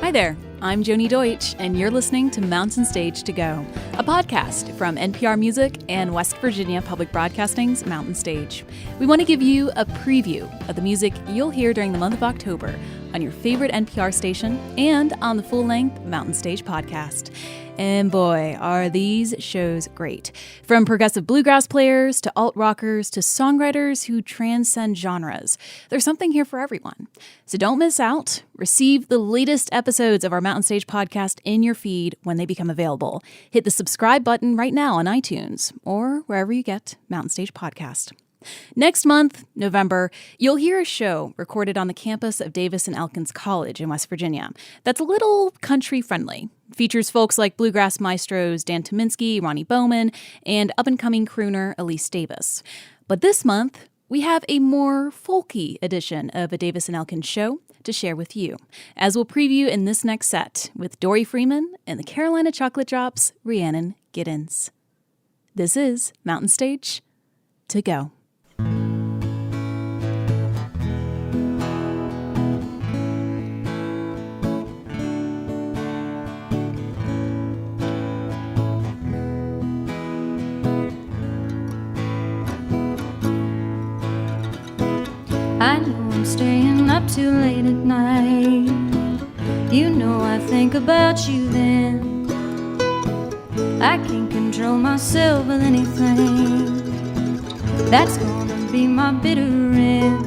Hi there, I'm Joni Deutsch, and you're listening to MS2GO, a podcast from NPR Music and West Virginia Public Broadcasting's Mountain Stage. We want to give you a preview of the music you'll hear during the month of October on your favorite NPR station and on the full-length Mountain Stage podcast. And boy, are these shows great. From progressive bluegrass players to alt-rockers to songwriters who transcend genres. There's something here for everyone. So don't miss out. Receive the latest episodes of our Mountain Stage podcast in your feed when they become available. Hit the subscribe button right now on iTunes or wherever you get Mountain Stage podcast. Next month, November, you'll hear a show recorded on the campus of Davis and Elkins College in West Virginia that's a little country-friendly. Features folks like bluegrass maestros Dan Tominski, Ronnie Bowman, and up-and-coming crooner Ellis Davis. But this month, we have a more folky edition of a Davis and Elkins show to share with you, as we'll preview in this next set with Dori Freeman and the Carolina Chocolate Drops' Rhiannon Giddens. This is Mountain Stage to Go. I know I'm staying up too late at night. You know I think about you then. I can't control myself with anything. That's gonna be my bitter end.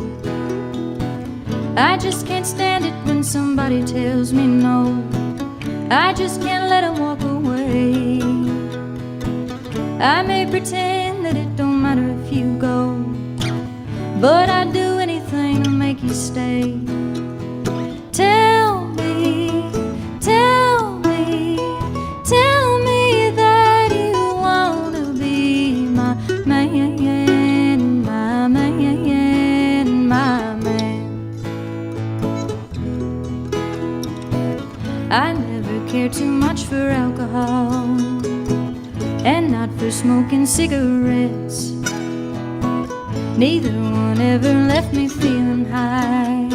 I just can't stand it when somebody tells me no. I just can't let them walk away. I may pretend that it don't matter if you go, but I'd do anything to make you stay. Tell me, tell me, tell me that you want to be my man, my man, my man. I never cared too much for alcohol, and not for smoking cigarettes. Neither one ever left me feeling high,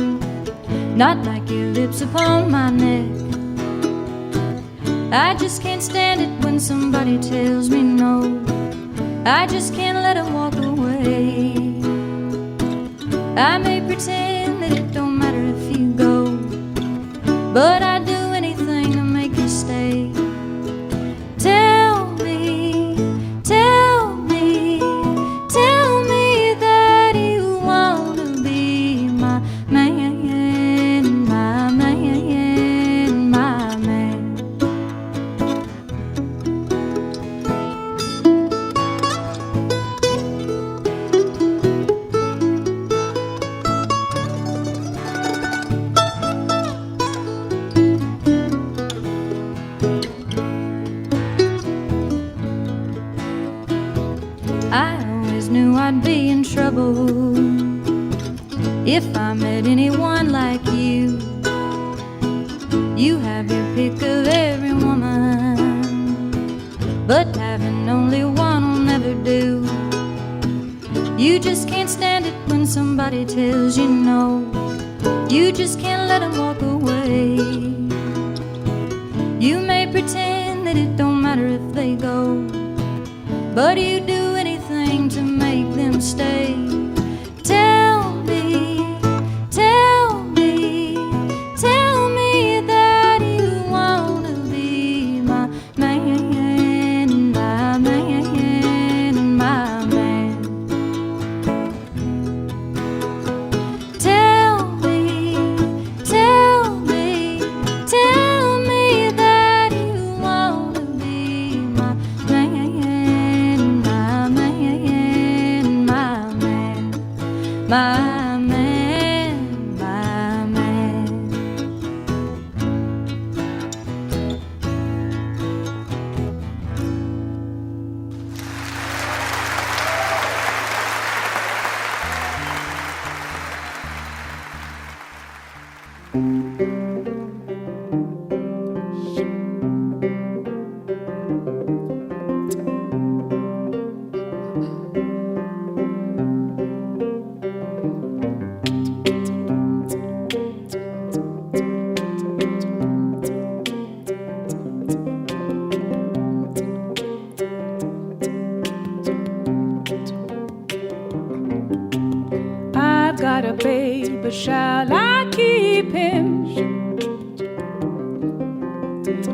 not like your lips upon my neck. I just can't stand it when somebody tells me no. I just can't let them walk away. I may pretend that it don't matter if you go, but I'd do anything to make you stay. Tell me, tell me, tell me that you want to be my man, my man, my man. I always knew I'd be in trouble if I met anyone like you. You have your pick of every woman, but having only one will never do. You just can't stand it when somebody tells you no. You just can't let them walk away. You may pretend that it don't matter if they go, but you do anything to make them stay. Tell me, tell me, tell me that you want to be my man, my man, my man. Tell me, tell me, tell me that you want to be my man, my man, my man, my man, my man. keep him.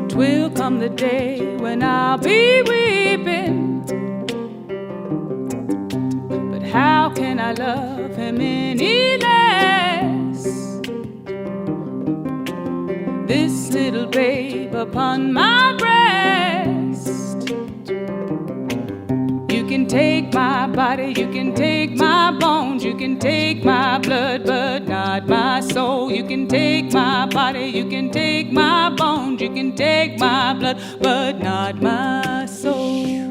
'Twill come the day when I'll be weeping, but how can I love him any less? This little babe upon my breast. You can take my body, you can take my bones, you can take my blood, but not my soul. You can take my body, you can take my bones, you can take my blood, but not my soul.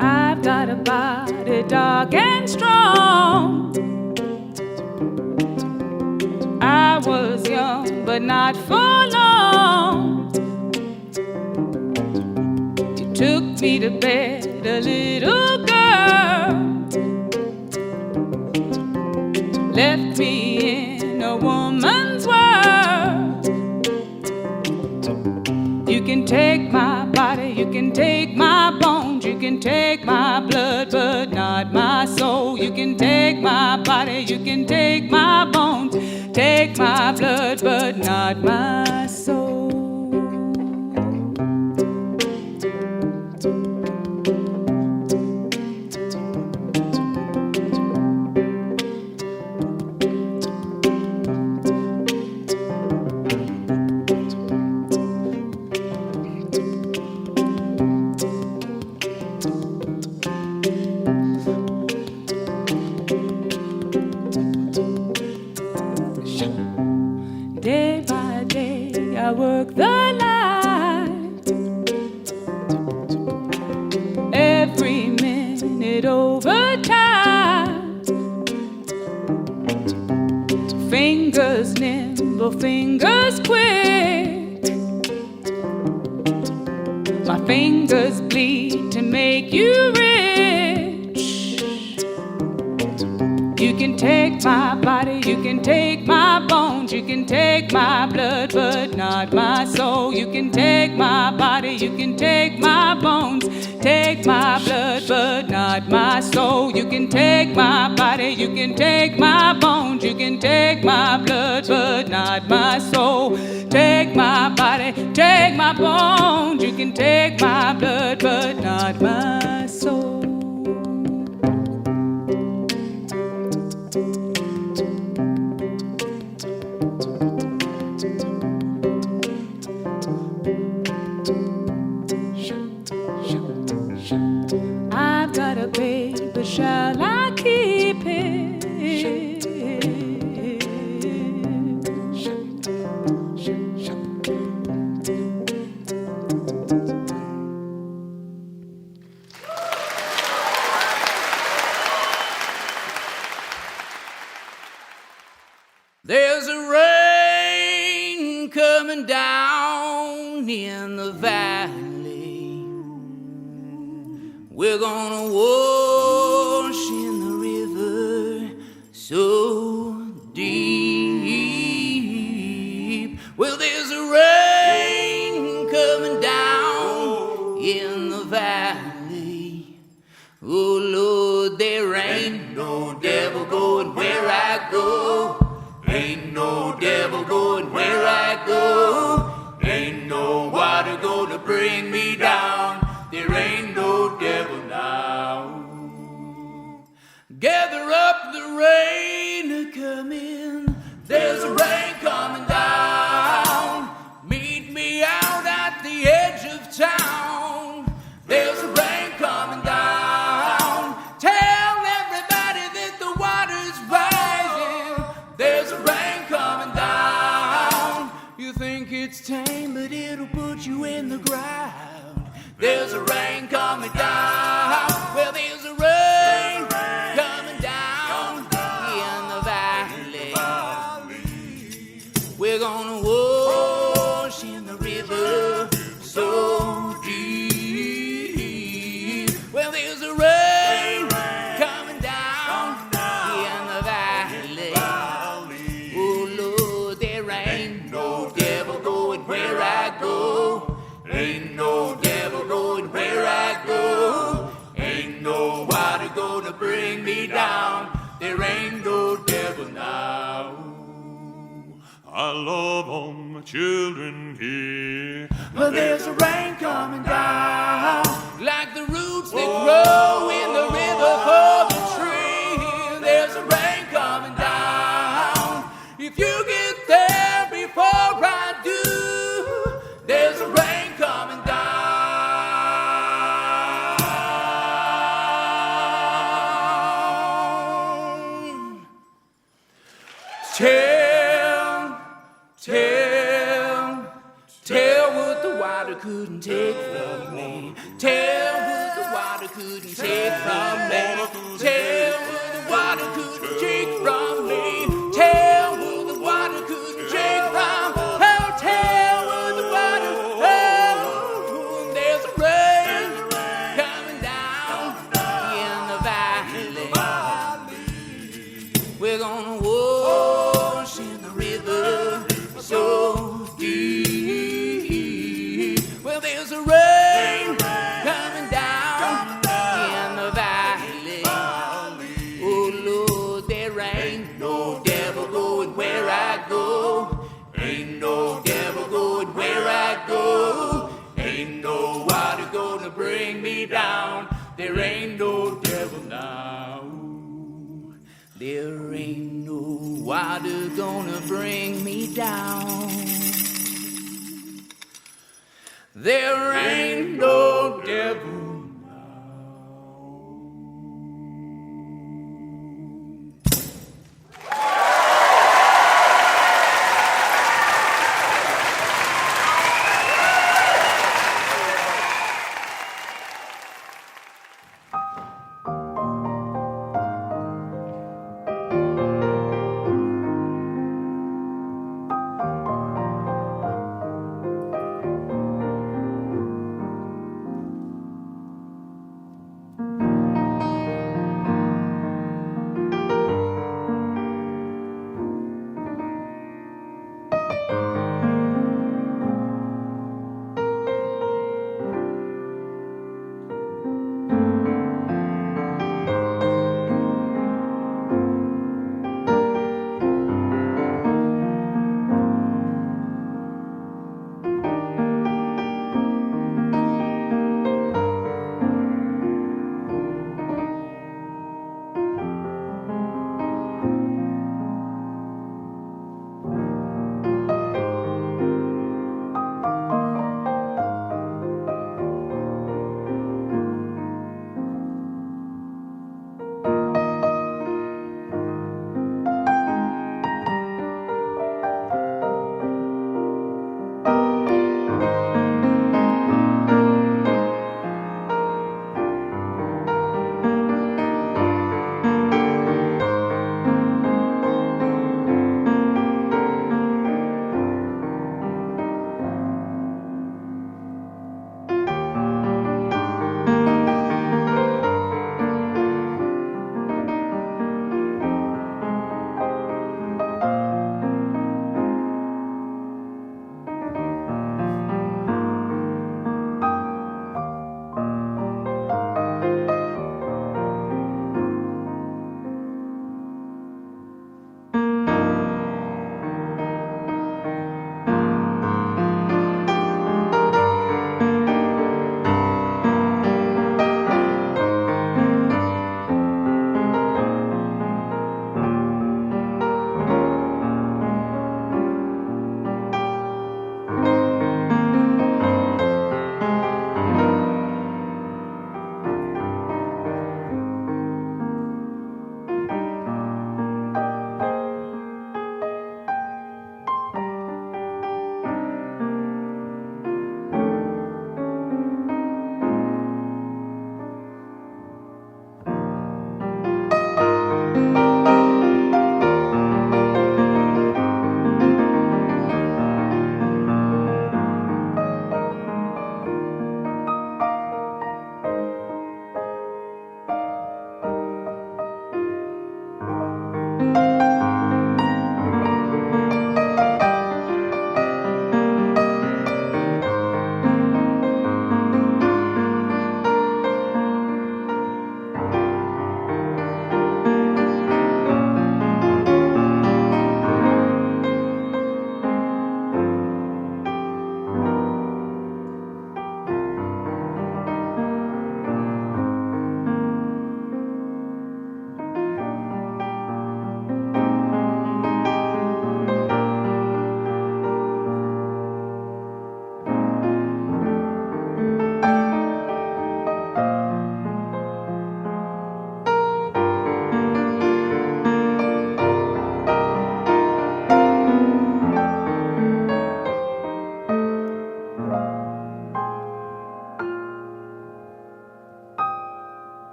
I've got a body dark and strong. I was young, but not for long. You took me to bed, a little girl, left me in a woman's world. You can take my body, you can take my bones, you can take my blood, but not my soul. You can take my body, you can take my bones, take my blood, but not my soul. Day by day I work the line, every minute overtime. Fingers nimble, fingers quick. My fingers bleed to make you rich. You can take my body, you can take my bones, you can take my blood, but not my soul. You can take my body, you can take my bones, take my blood, but not my soul. You can take my body, you can take my bones, you can take my blood, but not my soul. Take my body, take my bones, you can take my blood, but not my soul. I've got a babe, but shall I keep it? There's a rain coming down in the valley. We're gonna wash in the river so deep. Well, there's a rain coming down in the valley. Oh, Lord, there ain't no devil going where I go. Ain't no devil going where I go. Ain't no water gonna bring me down. There ain't no devil now. Gather up the rain coming. There's a rain coming down. Meet me out at the edge of town. There's a rain coming down. Tell everybody that the water's rising. There's a rain coming down. You think it's tame, but it'll put you in the ground. There's a rain coming down. Well, there's a rain coming down in the valley. We're gonna wash in the river so deep. Well, there's a rain coming down in the valley. Oh, Lord, there ain't no devil Ain't no devil going where I go. Ain't no water gonna bring me down. There ain't no devil now. I love all my children here. Well, there's a rain coming down, like the roots that grow in the river for the tree. There's a rain coming down. If you get there before I do, there's a rain coming down. Tell what the water couldn't take from me. Tell what the water couldn't take from me. Tell what the water couldn't take from me. Tell what the water couldn't take from. Oh, tell what the water. Oh, there's a rain coming down in the valley. We're gonna wash in the river so deep. Well, there's a rain coming down in the valley. Oh, Lord, there ain't no devil going where I go. Ain't no devil going where I go. Ain't no water gonna bring me down. There ain't no devil now. There ain't no water gonna bring me down. There ain't no devil.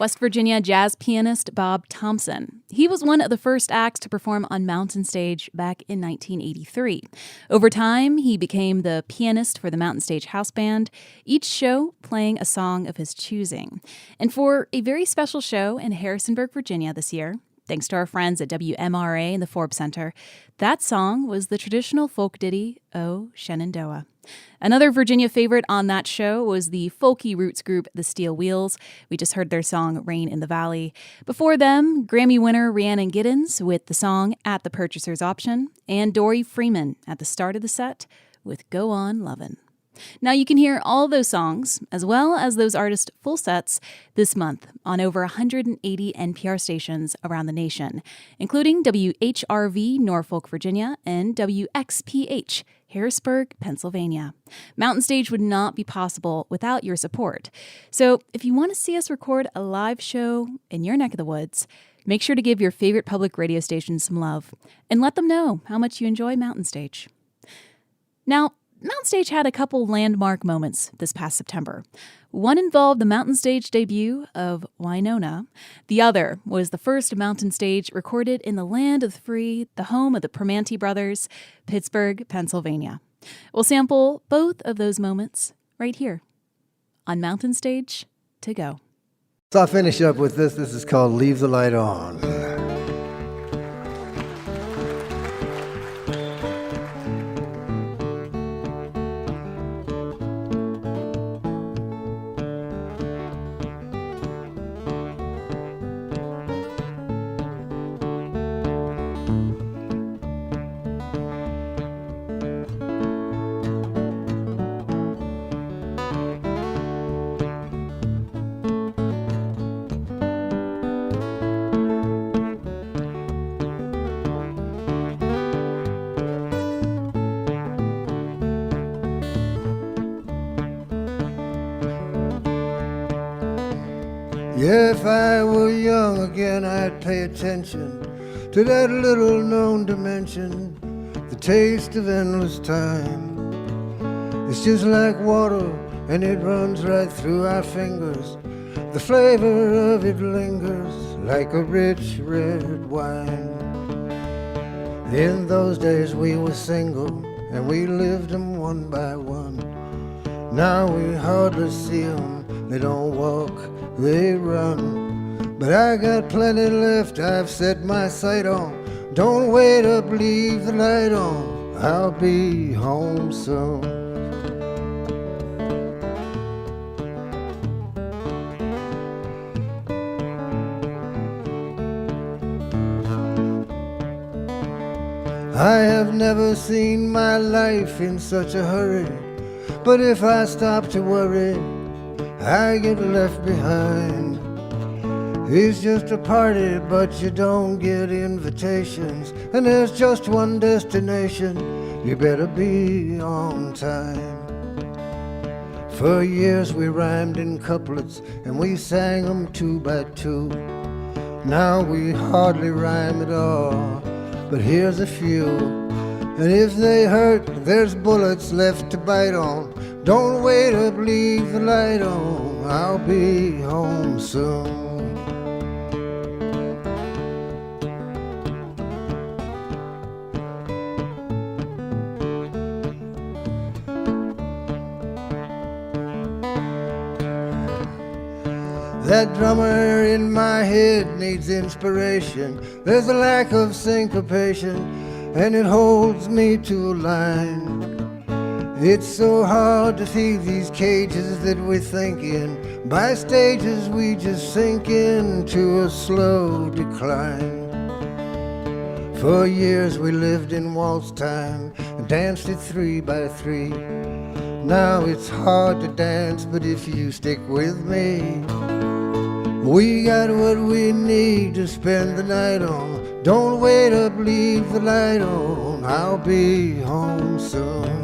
West Virginia jazz pianist Bob Thompson. He was one of the first acts to perform on Mountain Stage back in 1983. Over time, he became the pianist for the Mountain Stage House Band, each show playing a song of his choosing. And for a very special show in Harrisonburg, Virginia this year, thanks to our friends at WMRA and the Forbes Center, that song was the traditional folk ditty, "O Shenandoah." Another Virginia favorite on that show was the folky roots group The Steel Wheels. We just heard their song Rain in the Valley. Before them, Grammy winner Rhiannon Giddens with the song At the Purchaser's Option, and Dori Freeman at the start of the set with Go On Lovin'. Now you can hear all those songs, as well as those artists' full sets, this month on over 180 NPR stations around the nation, including WHRV Norfolk, Virginia, and WXPH Harrisburg, Pennsylvania. Mountain Stage would not be possible without your support. So if you want to see us record a live show in your neck of the woods, make sure to give your favorite public radio station some love and let them know how much you enjoy Mountain Stage. Now, Mountain Stage had a couple landmark moments this past September. One involved the Mountain Stage debut of Wynonna. The other was the first Mountain Stage recorded in the land of the free, the home of the Primanti brothers, Pittsburgh, Pennsylvania. We'll sample both of those moments right here on Mountain Stage to Go. So I'll finish up with this. This is called Leave the Light On. Yeah, if I were young again, I'd pay attention to that little known dimension, the taste of endless time. It's just like water, and it runs right through our fingers. The flavor of it lingers like a rich red wine. In those days we were single, and we lived them one by one. Now we hardly see them, they don't walk, they run. But I got plenty left I've set my sight on. Don't wait up, leave the light on, I'll be home soon. I have never seen my life in such a hurry, but if I stop to worry, I get left behind. It's just a party, but you don't get invitations, and there's just one destination, you better be on time. For years we rhymed in couplets, and we sang them 2 by 2. Now we hardly rhyme at all, but here's a few. And if they hurt, there's bullets left to bite on. Don't wait up, leave the light on, I'll be home soon. That drummer in my head needs inspiration. There's a lack of syncopation, and it holds me to a line. It's so hard to feed these cages that we think in. By stages we just sink into a slow decline. For years we lived in waltz time and danced it 3 by 3. Now it's hard to dance, but if you stick with me, we got what we need to spend the night on. Don't wait up, leave the light on, I'll be home soon.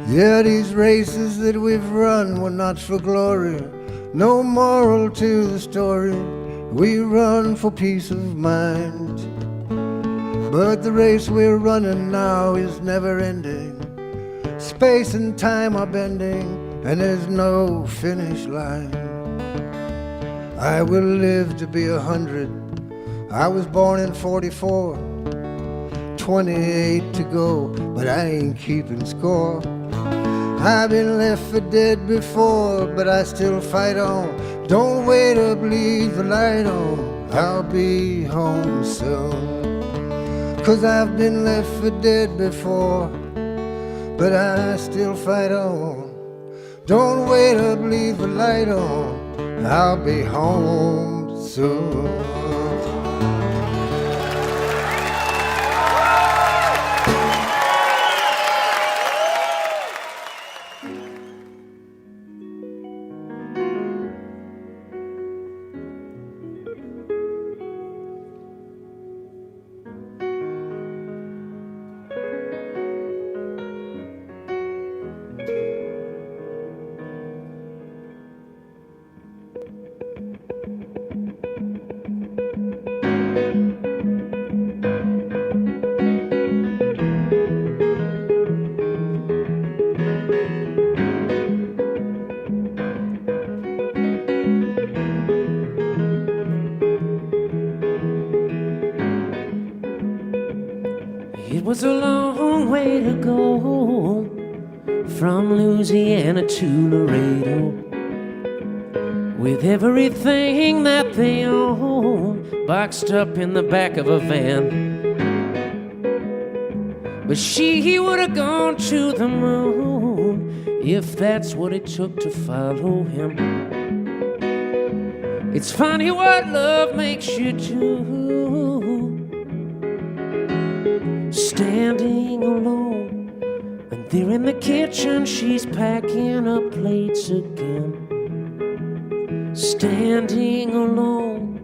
Yeah, these races that we've run were not for glory. No moral to the story. We run for peace of mind. But the race we're running now is never ending. Space and time are bending, and there's no finish line. I will live to be 100. I was born in 44. 28 to go, but I ain't keeping score. I've been left for dead before, but I still fight on. Don't wait up, leave the light on. I'll be home soon. 'Cause I've been left for dead before, but I still fight on. Don't wait up, leave the light on. I'll be home soon. It was a long way to go from Louisiana to Laredo, with everything that they own boxed up in the back of a van. But she would have gone to the moon if that's what it took to follow him. It's funny what love makes you do. Standing alone, and there in the kitchen she's packing up plates again. Standing alone,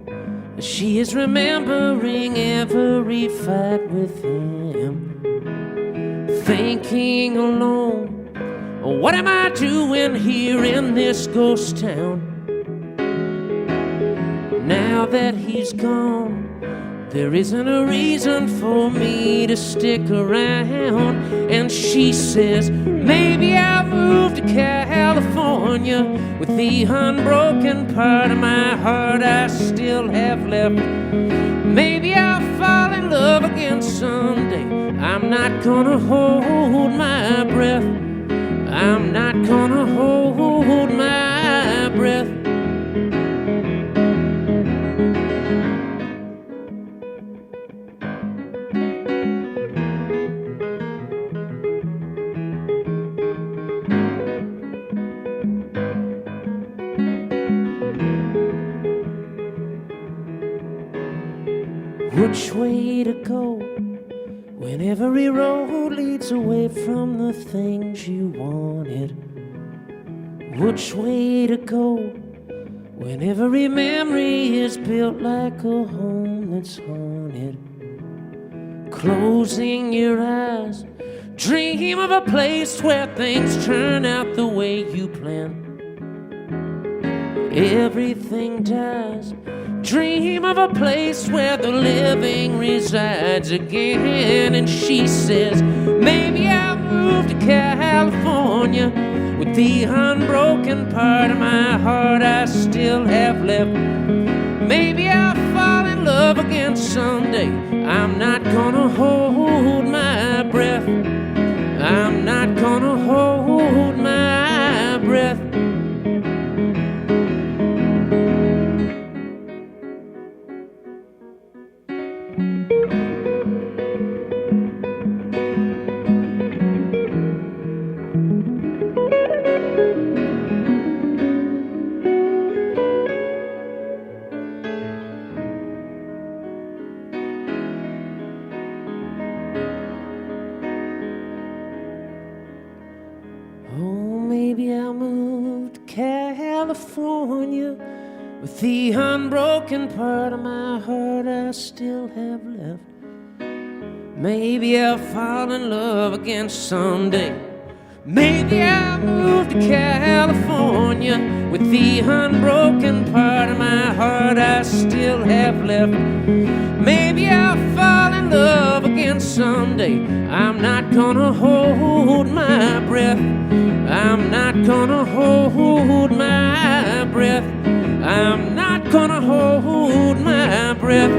she is remembering every fight with him. Thinking alone, what am I doing here in this ghost town? Now that he's gone, there isn't a reason for me to stick around. And she says, maybe I'll move to California with the unbroken part of my heart I still have left. Maybe I'll fall in love again someday. I'm not gonna hold my breath. I'm not gonna hold my breath. Which way to go when every road leads away from the things you wanted? Which way to go when every memory is built like a home that's haunted? Closing your eyes, dream of a place where things turn out the way you planned. Everything dies. Dream of a place where the living resides again. And she says, maybe I'll move to California with the unbroken part of my heart I still have left. Maybe I'll fall in love again someday. I'm not gonna hold my breath. I'm not gonna hold my breath. California with the unbroken part of my heart I still have left. Maybe I'll fall in love again someday. Maybe I'll move to California with the unbroken part of my heart I still have left. Maybe I'll fall in love again someday. I'm not gonna hold my breath. I'm not gonna hold my breath. I'm not gonna hold my breath.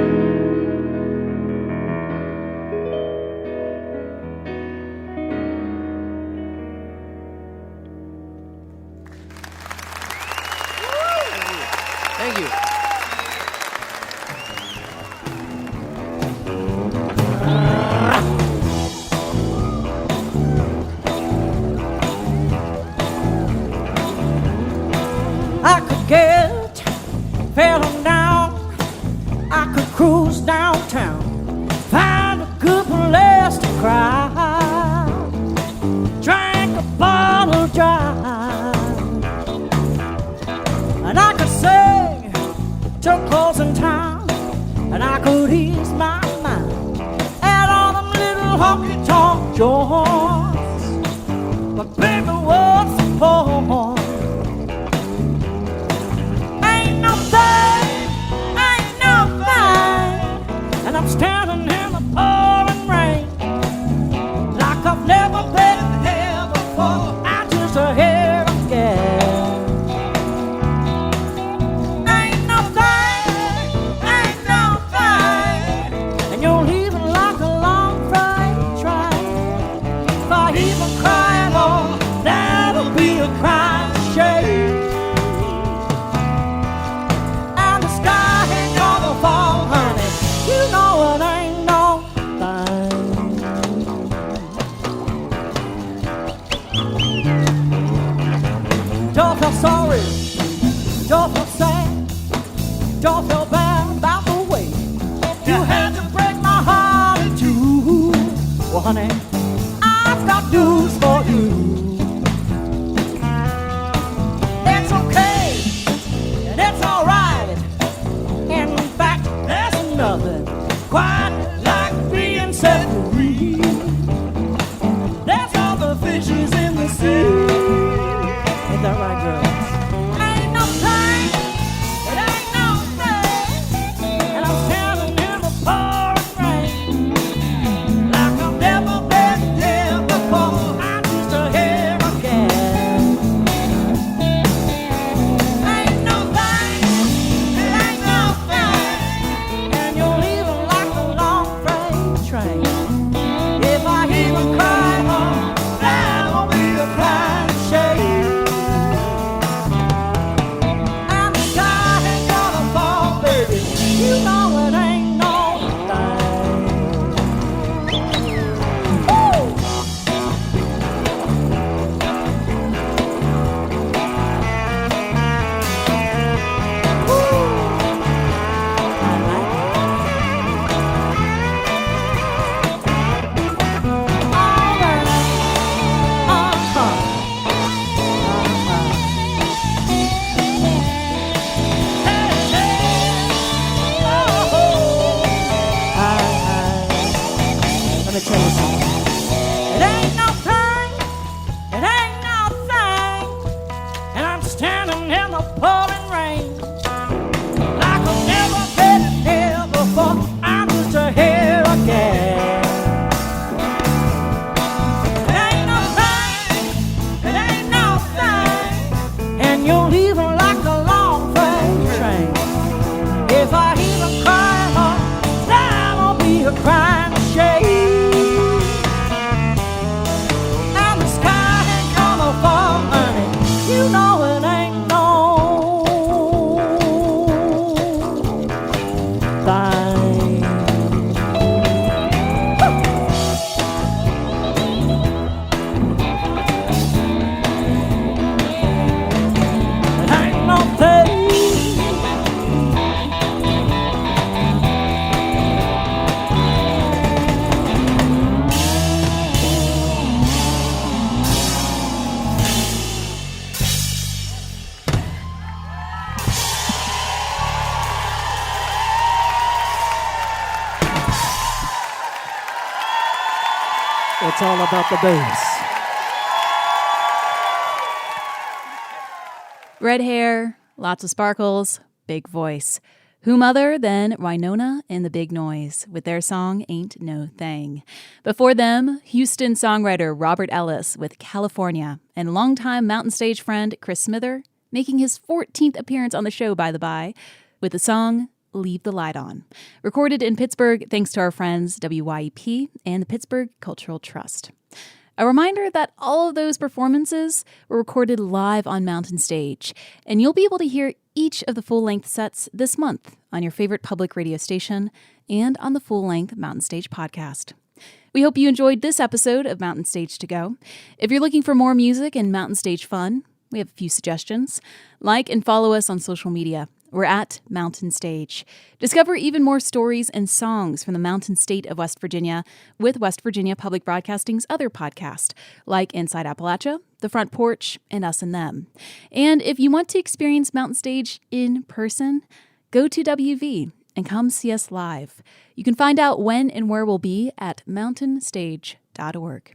Thank you. I could get feeling down, I could cruise downtown, find a good place to cry, drink a bottle dry, and I could sing till closing time, and I could ease my mind at all them little honky-tonk joints. But baby, what's the point? And I'm standing in the pouring rain like I've never been here before. I just hear a gas. Ain't no thing, and you're leaving like a long freight train. If I even cry at all, that'll be a crying shame. And the sky ain't gonna fall, honey. You know it ain't no thing. Don't feel sorry, don't feel sad, don't feel bad about the way you had to break my heart in two. Well, honey, I've got news for you. It's okay, and it's alright. In fact, there's nothing quite like being set free. There's all the fishes in the sea. Ain't that right, girls? Ain't no thing, it ain't no thing, and I'm standing in the pouring rain like I've never been here before. I'm just a hair again. Ain't no thing, it ain't no thing, and you're leaving like a long freight train. If I even cry, oh, that'll be a crying shame. And the sky ain't gonna fall, baby. You know it ain't no thing. Woo! Let me tell you something. It ain't no thing, it ain't no thing, and I'm standing in the pouring rain like I've never been here before. I'm just a here again. It ain't no thing, it ain't no thing, and you're leaving like a long freight train. If I even cry, oh, that'll be a crying shame. And the sky ain't gonna fall, honey. You know it ain't no thing. It ain't no thing. It's all about the bass. Red hair, lots of sparkles, big voice. Whom other than Wynonna and the Big Noise with their song Ain't No Thing. Before them, Houston songwriter Robert Ellis with California, and longtime Mountain Stage friend Chris Smither, making his 14th appearance on the show, by the by, with the song Leave the Light On. Recorded in Pittsburgh thanks to our friends WYEP and the Pittsburgh Cultural Trust. A reminder that all of those performances were recorded live on Mountain Stage, and you'll be able to hear each of the full-length sets this month on your favorite public radio station and on the full-length Mountain Stage podcast. We hope you enjoyed this episode of Mountain Stage to Go. If you're looking for more music and Mountain Stage fun, we have a few suggestions. Like and follow us on social media. We're at Mountain Stage. Discover even more stories and songs from the Mountain State of West Virginia with West Virginia Public Broadcasting's other podcasts, like Inside Appalachia, The Front Porch, and Us and Them. And if you want to experience Mountain Stage in person, go to WV and come see us live. You can find out when and where we'll be at mountainstage.org.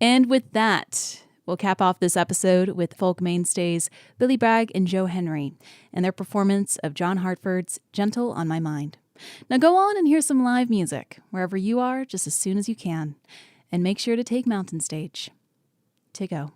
And with that, we'll cap off this episode with folk mainstays Billy Bragg and Joe Henry and their performance of John Hartford's Gentle on My Mind. Now go on and hear some live music wherever you are just as soon as you can. And make sure to take Mountain Stage to go.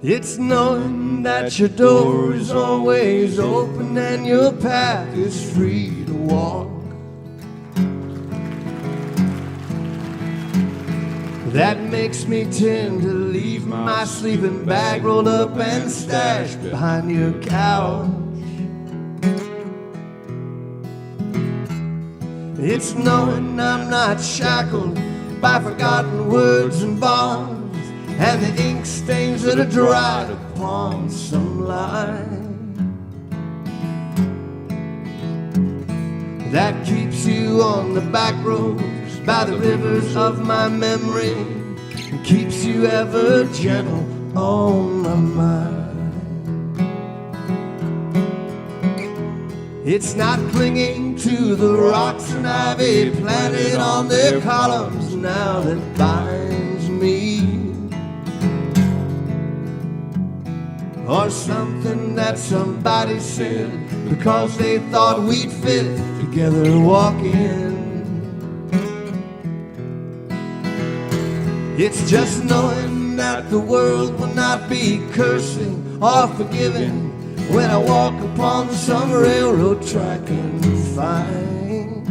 It's knowing that your door is always open and your path is free to walk. That makes me tend to leave my sleeping bag rolled up and stashed behind your couch. It's knowing I'm not shackled by forgotten words and bonds and the ink stains that are dried upon some line that keeps you on the back roads by the rivers of my memory and keeps you ever gentle on my mind. It's not clinging to the rocks and ivy planted on their columns now that binds me, or something that somebody said because they thought we'd fit together walking. It's just knowing that the world will not be cursing or forgiving when I walk upon some railroad track and find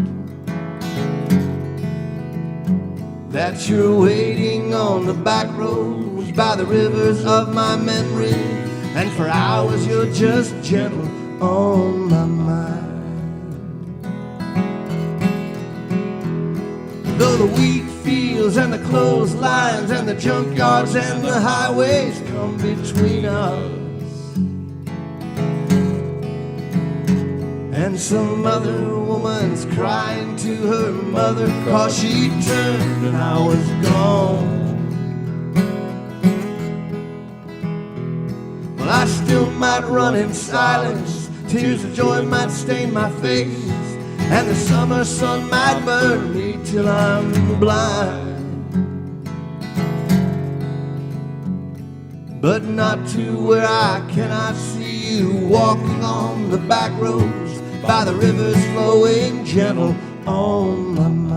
that you're waiting on the back roads by the rivers of my memory, and for hours you're just gentle on my mind. Though the wheat fields and the clotheslines and the junkyards and the highways come between us, and some other woman's crying to her mother 'cause she turned and I was gone, I still might run in silence, tears of joy might stain my face, and the summer sun might burn me till I'm blind, but not to where I cannot see you walking on the back roads by the rivers flowing gentle on my mind.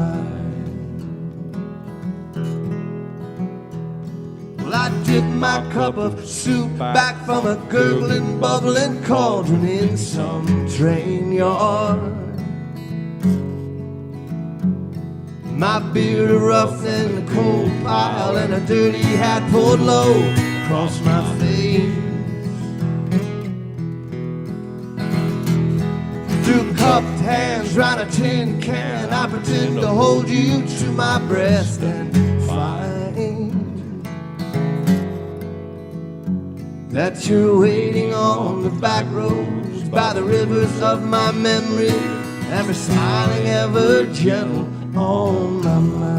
I dip my cup of soup back from a gurgling, bubbling cauldron in some train yard. My beard rough in the coal pile and a dirty hat pulled low across my face. Through cupped hands round a tin can, I pretend to hold you to my breast and find that you're waiting on the back roads by the rivers of my memory, ever smiling, ever gentle on my mind.